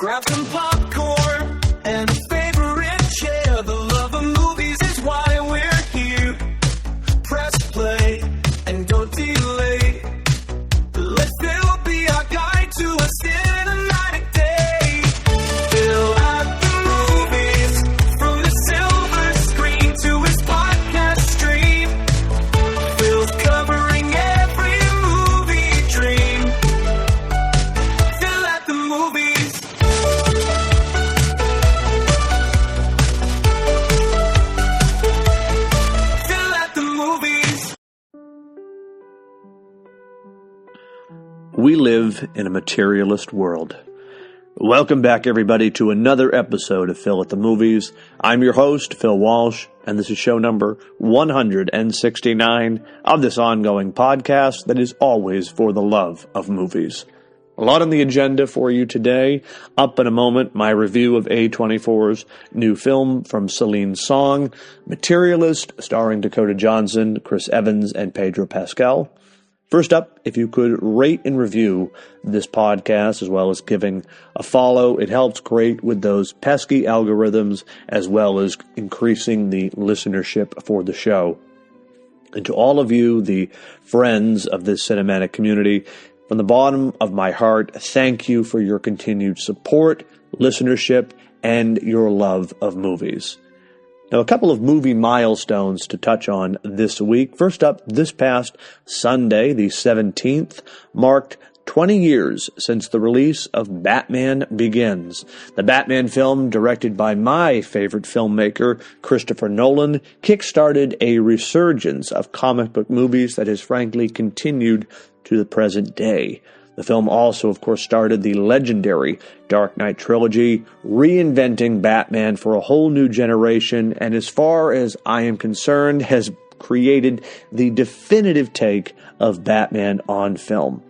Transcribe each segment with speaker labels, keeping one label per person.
Speaker 1: grab some popcorn and a favorite chair. The love of movies is why we're here. Press play and don't delay. Let film be our guide to a cinematic day. Fill out the movies from the silver screen to his podcast stream. Phil's covering every movie dream. Fill out the movies. Fill out the movies.
Speaker 2: We live in a materialist world. Welcome back, everybody, to another episode of Phil at the Movies. I'm your host, Phil Walsh, and this is show number 169 of this ongoing podcast that is always for the love of movies. A lot on the agenda for you today. Up in a moment, my review of A24's new film from Celine Song, Materialists, starring Dakota Johnson, Chris Evans, and Pedro Pascal. First up, if you could rate and review this podcast as well as giving a follow, it helps great with those pesky algorithms as well as increasing the listenership for the show. And to all of you, the friends of this cinematic community, from the bottom of my heart, thank you for your continued support, listenership, and your love of movies. Now, a couple of movie milestones to touch on this week. First up, this past Sunday, the 17th, marked 20 years since the release of Batman Begins. The Batman film, directed by my favorite filmmaker, Christopher Nolan, kickstarted a resurgence of comic book movies that has frankly continued to the present day. The film also, of course, started the legendary Dark Knight trilogy, reinventing Batman for a whole new generation, and as far as I am concerned, has created the definitive take of Batman on film.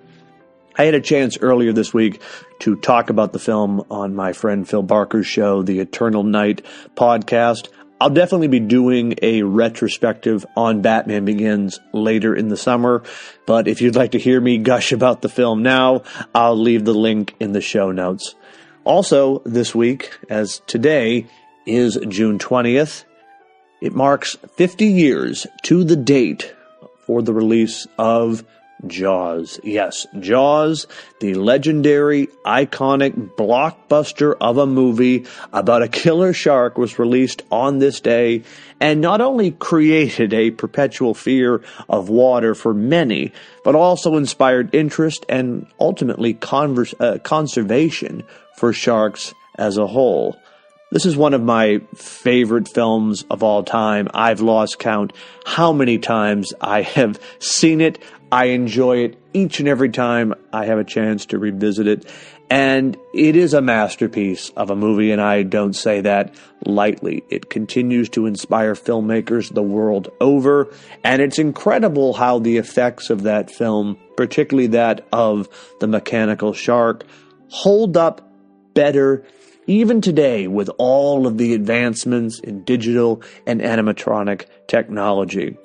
Speaker 2: I had a chance earlier this week to talk about the film on my friend Phil Barker's show, the Eternal Night podcast. I'll definitely be doing a retrospective on Batman Begins later in the summer, but if you'd like to hear me gush about the film now, I'll leave the link in the show notes. Also, this week, as today is June 20th, it marks 50 years to the date for the release of Jaws. Yes, Jaws, the legendary, iconic blockbuster of a movie about a killer shark, was released on this day and not only created a perpetual fear of water for many, but also inspired interest and ultimately conservation for sharks as a whole. This is one of my favorite films of all time. I've lost count how many times I have seen it. I enjoy it each and every time I have a chance to revisit it. And it is a masterpiece of a movie, and I don't say that lightly. It continues to inspire filmmakers the world over, and it's incredible how the effects of that film, particularly that of the mechanical shark, hold up better even today with all of the advancements in digital and animatronic technology.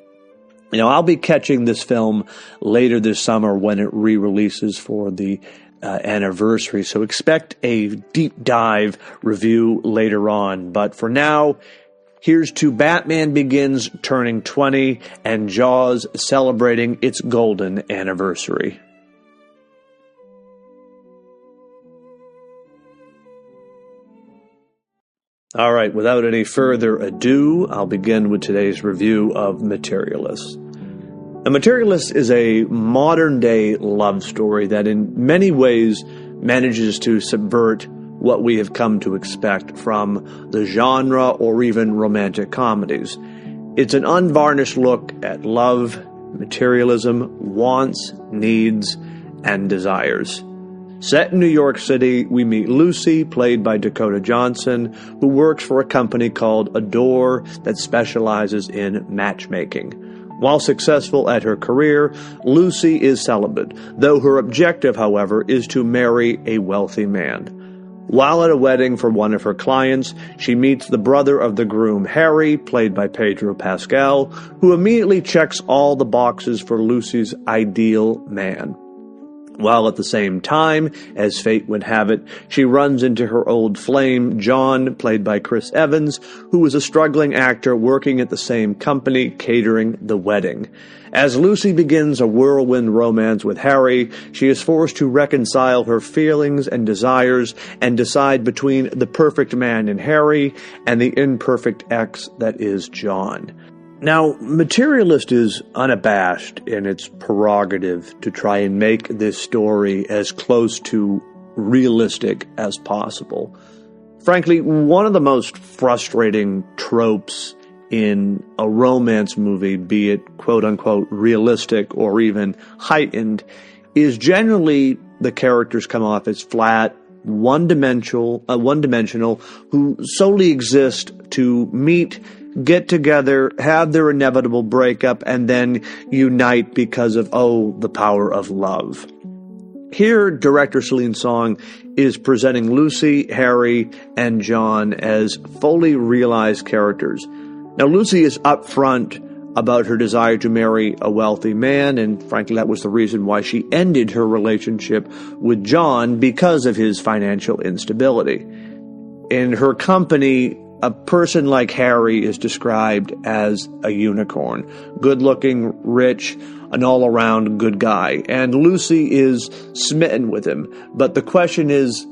Speaker 2: You know, I'll be catching this film later this summer when it re-releases for the anniversary, so expect a deep dive review later on. But for now, here's to Batman Begins turning 20 and Jaws celebrating its golden anniversary. All right, without any further ado, I'll begin with today's review of Materialists. A Materialist is a modern-day love story that in many ways manages to subvert what we have come to expect from the genre or even romantic comedies. It's an unvarnished look at love, materialism, wants, needs, and desires. Set in New York City, we meet Lucy, played by Dakota Johnson, who works for a company called Adore that specializes in matchmaking. While successful at her career, Lucy is celibate, though her objective, however, is to marry a wealthy man. While at a wedding for one of her clients, she meets the brother of the groom, Harry, played by Pedro Pascal, who immediately checks all the boxes for Lucy's ideal man. while at the same time, as fate would have it, she runs into her old flame, John, played by Chris Evans, who was a struggling actor working at the same company, catering the wedding. As Lucy begins a whirlwind romance with Harry, she is forced to reconcile her feelings and desires and decide between the perfect man in Harry and the imperfect ex that is John. Now, Materialist is unabashed in its prerogative to try and make this story as close to realistic as possible. Frankly, one of the most frustrating tropes in a romance movie, be it quote-unquote realistic or even heightened, is generally the characters come off as flat, one-dimensional, who solely exist to meet, get together, have their inevitable breakup, and then unite because of, the power of love. Here, director Celine Song is presenting Lucy, Harry, and John as fully realized characters. Now, Lucy is upfront about her desire to marry a wealthy man, and frankly, that was the reason why she ended her relationship with John, because of his financial instability. In her company, a person like Harry is described as a unicorn, good-looking, rich, an all-around good guy, and Lucy is smitten with him. But the question is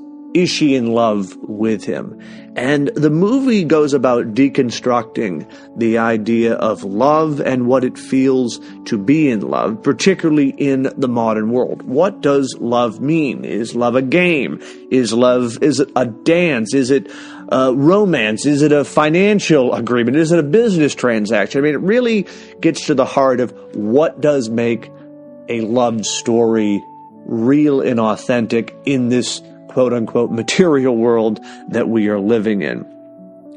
Speaker 2: she in love with him? And the movie goes about deconstructing the idea of love and what it feels to be in love, particularly in the modern world. What does love mean? Is love a game? Is it a dance? Is it romance? Is it a financial agreement? Is it a business transaction? I mean, it really gets to the heart of what does make a love story real and authentic in this quote-unquote material world that we are living in.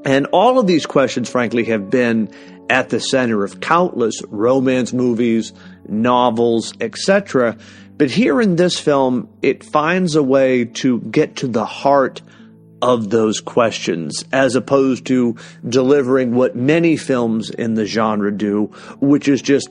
Speaker 2: And all of these questions, frankly, have been at the center of countless romance movies, novels, etc. But here in this film, it finds a way to get to the heart of those questions, as opposed to delivering what many films in the genre do, which is just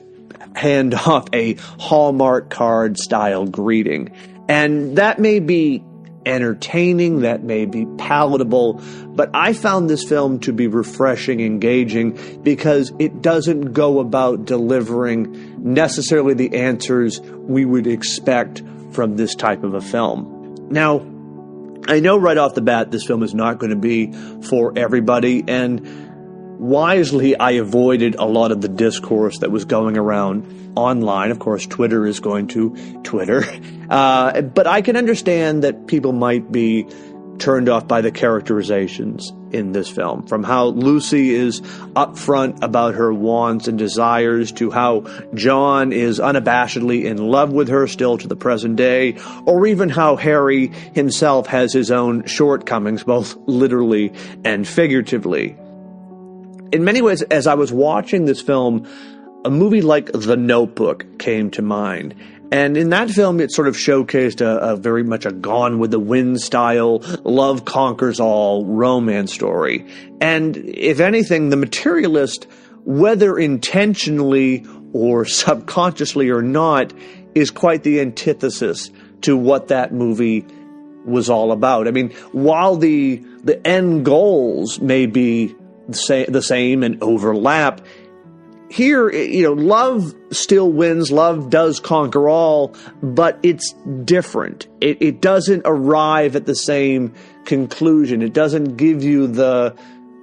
Speaker 2: hand off a Hallmark card style greeting. And that may be entertaining, that may be palatable, but I found this film to be refreshing, engaging, because it doesn't go about delivering necessarily the answers we would expect from this type of a film. Now, I know right off the bat this film is not going to be for everybody, and wisely I avoided a lot of the discourse that was going around online. Of course, Twitter is going to Twitter. But I can understand that people might be turned off by the characterizations in this film, from how Lucy is upfront about her wants and desires to how John is unabashedly in love with her still to the present day, or even how Harry himself has his own shortcomings, both literally and figuratively. In many ways, as I was watching this film, a movie like The Notebook came to mind. And in that film, it sort of showcased a very much a Gone with the Wind style, love conquers all romance story. And if anything, The Materialist, whether intentionally or subconsciously or not, is quite the antithesis to what that movie was all about. I mean, while the end goals may be the same and overlap, here, love still wins, love does conquer all, but it's different. It doesn't arrive at the same conclusion. It doesn't give you the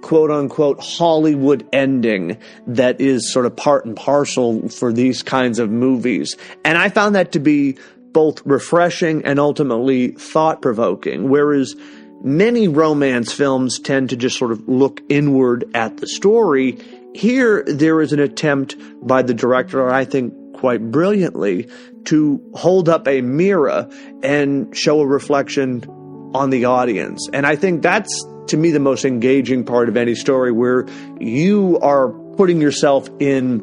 Speaker 2: quote-unquote Hollywood ending that is sort of part and parcel for these kinds of movies. And I found that to be both refreshing and ultimately thought-provoking, whereas many romance films tend to just sort of look inward at the story. Here, there is an attempt by the director, I think quite brilliantly, to hold up a mirror and show a reflection on the audience. And I think that's, to me, the most engaging part of any story, where you are putting yourself in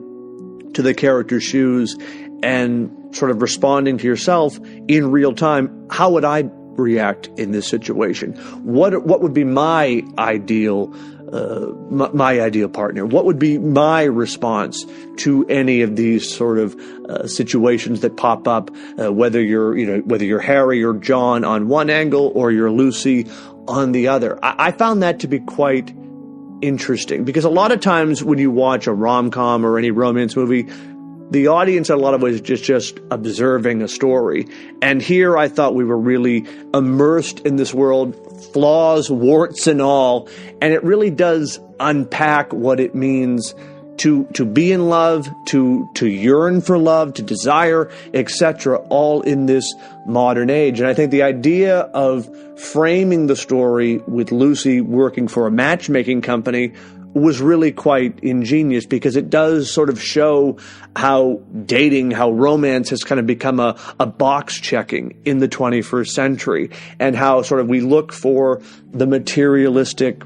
Speaker 2: to the character's shoes and sort of responding to yourself in real time. How would I react in this situation? What would be my ideal my ideal partner? What would be my response to any of these sort of situations that pop up, whether you're Harry or John on one angle or you're Lucy on the other? I found that to be quite interesting, because a lot of times when you watch a rom-com or any romance movie, the audience in a lot of ways is just observing a story. And here I thought we were really immersed in this world, flaws, warts and all, and it really does unpack what it means to be in love, to yearn for love, to desire, etc., all in this modern age. And I think the idea of framing the story with Lucy working for a matchmaking company was really quite ingenious, because it does sort of show how dating, how romance has kind of become a box checking in the 21st century, and how sort of we look for the materialistic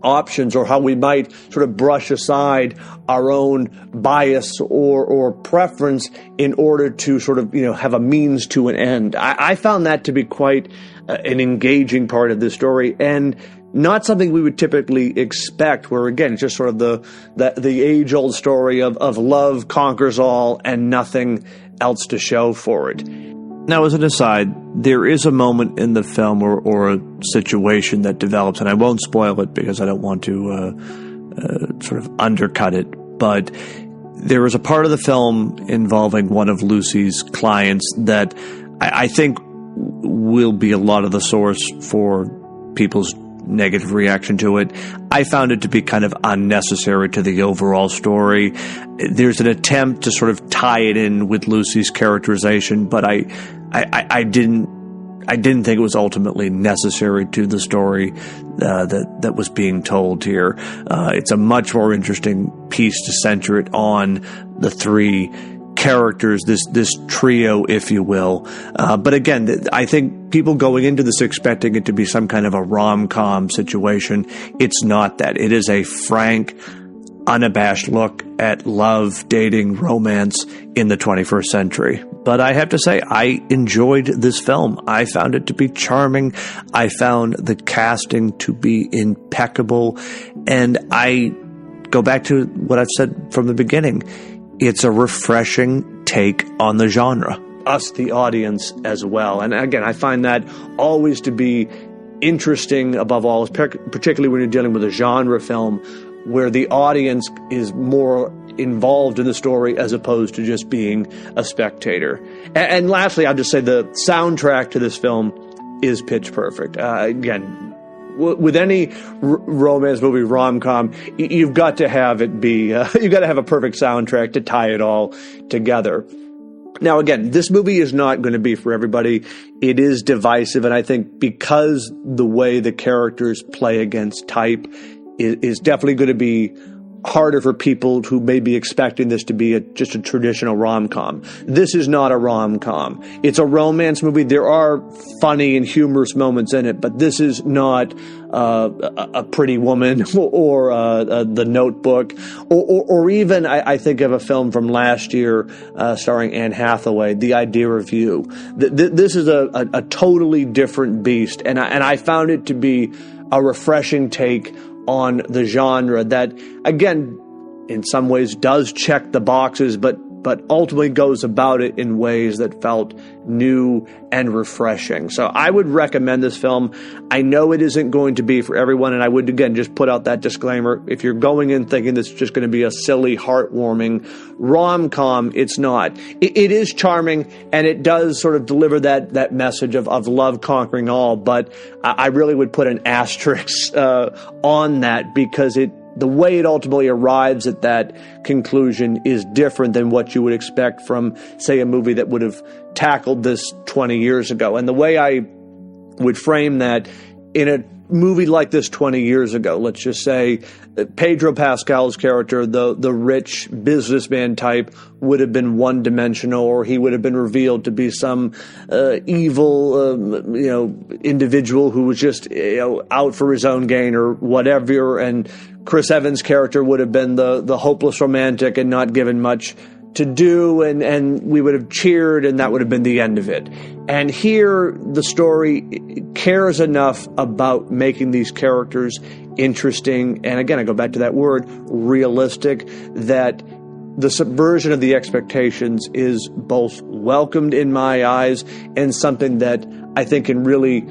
Speaker 2: options, or how we might sort of brush aside our own bias or preference in order to sort of, have a means to an end. I found that to be quite an engaging part of this story, and not something we would typically expect, where, again, it's just sort of the age-old story of love conquers all and nothing else to show for it. Now, as an aside, there is a moment in the film or a situation that develops, and I won't spoil it because I don't want to sort of undercut it, but there is a part of the film involving one of Lucy's clients that I think will be a lot of the source for people's negative reaction to it. I found it to be kind of unnecessary to the overall story. There's an attempt to sort of tie it in with Lucy's characterization, but I didn't think it was ultimately necessary to the story that was being told here. It's a much more interesting piece to center it on the three characters, this trio, if you will. But again, I think people going into this expecting it to be some kind of a rom-com situation, it's not that. It is a frank, unabashed look at love, dating, romance in the 21st century. But I have to say, I enjoyed this film. I found it to be charming. I found the casting to be impeccable. And I go back to what I've said from the beginning. It's a refreshing take on the genre. Us, the audience, as well. And again, I find that always to be interesting above all, particularly when you're dealing with a genre film where the audience is more involved in the story as opposed to just being a spectator. And lastly, I'll just say the soundtrack to this film is pitch perfect. Again, with any romance movie, rom-com, you've got to have it be, you've got to have a perfect soundtrack to tie it all together. Now, again, this movie is not going to be for everybody. It is divisive, and I think because the way the characters play against type is definitely going to be harder for people who may be expecting this to be just a traditional rom-com. This is not a rom-com. It's a romance movie. There are funny and humorous moments in it, but this is not a Pretty Woman or The Notebook, or even I think of a film from last year starring Anne Hathaway, The Idea of You. This is a totally different beast, and I found it to be a refreshing take on the genre that, again, in some ways does check the boxes, but ultimately goes about it in ways that felt new and refreshing. So I would recommend this film. I know it isn't going to be for everyone, and I would, again, just put out that disclaimer. If you're going in thinking this is just going to be a silly, heartwarming rom-com, it's not. It is charming, and it does sort of deliver that message of love conquering all, but I really would put an asterisk on that, because the way it ultimately arrives at that conclusion is different than what you would expect from, say, a movie that would have tackled this 20 years ago. And the way I would frame that, in a movie like this 20 years ago, let's just say Pedro Pascal's character, the rich businessman type, would have been one-dimensional, or he would have been revealed to be some evil, individual who was just out for his own gain or whatever. And Chris Evans' character would have been the hopeless romantic and not given much to do, and we would have cheered, and that would have been the end of it. And here, the story cares enough about making these characters interesting, and again, I go back to that word, realistic, that the subversion of the expectations is both welcomed in my eyes and something that I think can really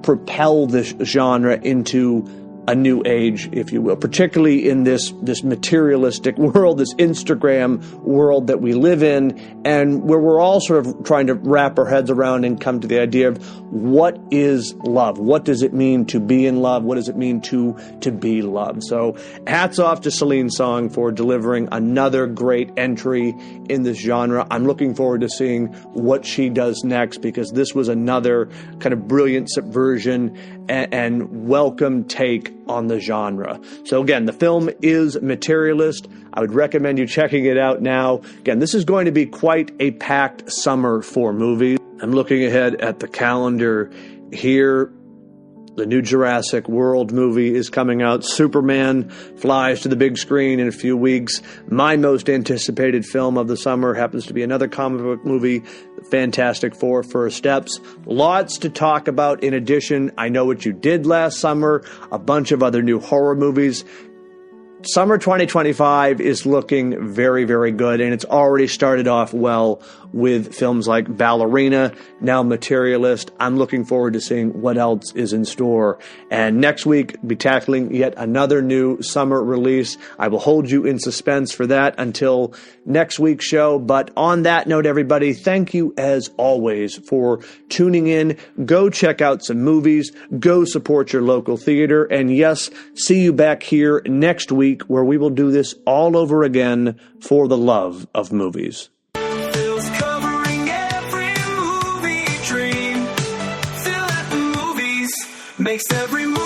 Speaker 2: propel this genre into a new age, if you will, particularly in this materialistic world, this Instagram world that we live in, and where we're all sort of trying to wrap our heads around and come to the idea of what is love? What does it mean to be in love? What does it mean to be loved? So hats off to Celine Song for delivering another great entry in this genre. I'm looking forward to seeing what she does next, because this was another kind of brilliant subversion and welcome take on the genre. So again, the film is Materialist. I would recommend you checking it out now. Again, this is going to be quite a packed summer for movies. I'm looking ahead at the calendar here. The new Jurassic World movie is coming out. Superman flies to the big screen in a few weeks. My most anticipated film of the summer happens to be another comic book movie, Fantastic Four: First Steps. Lots to talk about. In addition, I Know What You Did Last Summer, a bunch of other new horror movies. Summer 2025 is looking very, very good, and it's already started off well with films like Ballerina, now Materialist. I'm looking forward to seeing what else is in store. And next week, we'll be tackling yet another new summer release. I will hold you in suspense for that until next week's show. But on that note, everybody, thank you as always for tuning in. Go check out some movies. Go support your local theater. And yes, see you back here next week, where we will do this all over again for the love of movies.
Speaker 1: Feels covering every movie dream. Feel at the movies makes every movie